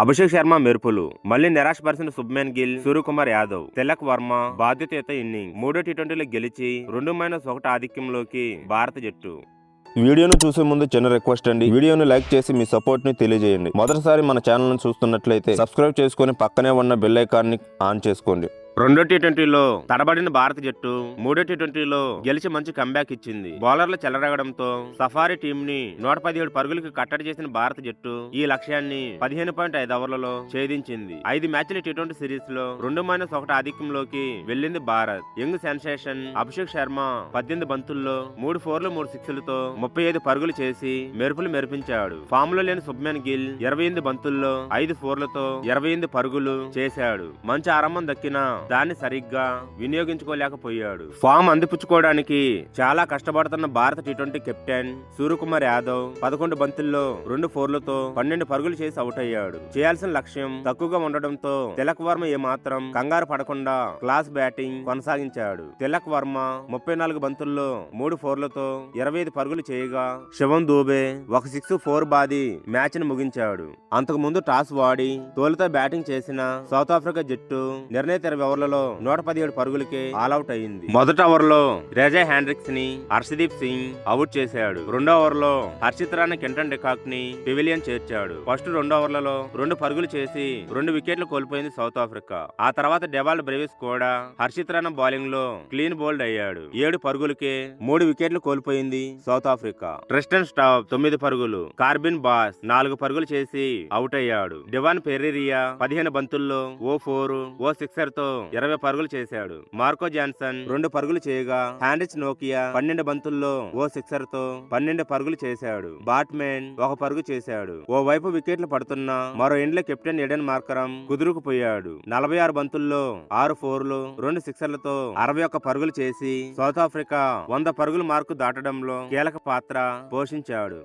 అభిషేక్ శర్మ మెరుపులు మళ్లీ నిరాశపరిచిన శుభ్మన్ గిల్, సూర్యకుమార్ యాదవ్, తిలక్ వర్మ బాధ్యతయుత ఇన్నింగ్. మూడో టీ20లో గెలిచి 2-1 ఆధిక్యంలోకి భారత జట్టు. వీడియోను చూసే ముందు చిన్న రిక్వెస్ట్ అండి, వీడియోను లైక్ చేసి మీ సపోర్ట్ ని తెలియజేయండి. మొదటిసారి మన ఛానల్ ను చూస్తున్నట్లయితే సబ్స్క్రైబ్ చేసుకుని పక్కనే ఉన్న బెల్ ఐకాన్ ని ఆన్ చేసుకోండి. రెండో టీ20లో తడబడిన భారత జట్టు మూడో టీ20లో గెలిచి మంచి కంబ్యాక్ ఇచ్చింది. బౌలర్లు చెలరగడంతో సఫారీ టీం ని 117 పరుగులకు కట్టడి చేసిన భారత జట్టు ఈ లక్ష్యాన్ని 15.5 ఓవర్లలో ఛేదించింది. 5 మ్యాచ్ల టీ20 సిరీస్ లో 2-1 ఆధిక్యంలోకి వెళ్లింది భారత్. యంగ్ సెన్సేషన్ అభిషేక్ శర్మ 18 బంతుల్లో 3 4లు 3 6లతో 35 పరుగులు చేసి మెరుపులు మెరిపించాడు. ఫామ్ లో లేని శుభ్మన్ గిల్ 28 బంతుల్లో 5 4లతో 28 పరుగులు చేశాడు. మంచి ఆరంభం దక్కిన దాన్ని సరిగ్గా వినియోగించుకోలేకపోయాడు. ఫామ్ అందిపుచ్చుకోవడానికి చాలా కష్టపడుతున్న భారత టీ20 కెప్టెన్ సూర్యకుమార్ యాదవ్ 11 బంతుల్లో 2 4లతో 12 పరుగులు చేసి అవుట్ అయ్యాడు. చేయాల్సిన లక్ష్యం తక్కువగా ఉండడంతో తిలక్ వర్మ ఏమాత్రం కంగారు పడకుండా క్లాస్ బ్యాటింగ్ కొనసాగించాడు. తిలక్ వర్మ 34 బంతుల్లో 3 4లతో 25 పరుగులు చేయగా శివం దూబే 1 6 4 బాది మ్యాచ్ ని ముగించాడు. అంతకు ముందు టాస్ వాడి తోలుతో బ్యాటింగ్ చేసిన సౌత్ ఆఫ్రికా జట్టు నిర్ణీత 20 ఓవర్లలో 117 పరుగులకే ఆల్అౌట్ అయింది. మొదటి ఓవర్లో రేజా హ్యాండ్రిక్స్ ని హర్షదీప్ సింగ్ అవుట్ చేశాడు. రెండో ఓవర్లో హర్షిత్ రాణా కెంటన్ డికాక్ ని పెవిలియన్ చేర్చాడు. ఫస్ట్ 2 ఓవర్లలో 2 పరుగులు చేసి 2 వికెట్లు కోల్పోయింది సౌత్ ఆఫ్రికా. ఆ తర్వాత డెవాల్డ్ బ్రేవిస్ కూడా హర్షిత్ రాణా బౌలింగ్ లో క్లీన్ బౌల్డ్ అయ్యాడు. 7 పరుగులకే 3 వికెట్లు కోల్పోయింది సౌత్ ఆఫ్రికా. ట్రిస్టన్ స్టాప్ 9 పరుగులు, కార్బిన్ బాస్ 4 పరుగులు చేసి అవుట్ అయ్యాడు. డివాన్ పెర్రిరియా 15 బంతుల్లో ఓ 4 ఓ 6 తో 20 పరుగులు చేశాడు. మార్కో జాన్సన్ 2 పరుగులు చేయగా హ్యాండ్రిచ్ నోకియా 12 బంతుల్లో ఓ 6 తో 12 పరుగులు చేశాడు. బాట్మెన్ 1 పరుగు చేశాడు. ఓ వైపు వికెట్లు పడుతున్నా మరో ఎండ్లో కెప్టెన్ ఎడెన్ మార్కరం కుదురుకుపోయాడు. 46 బంతుల్లో 6 4లు 2 6లతో 61 పరుగులు చేసి సౌత్ ఆఫ్రికా 100 పరుగుల మార్కు దాటడంలో కీలక పాత్ర పోషించాడు.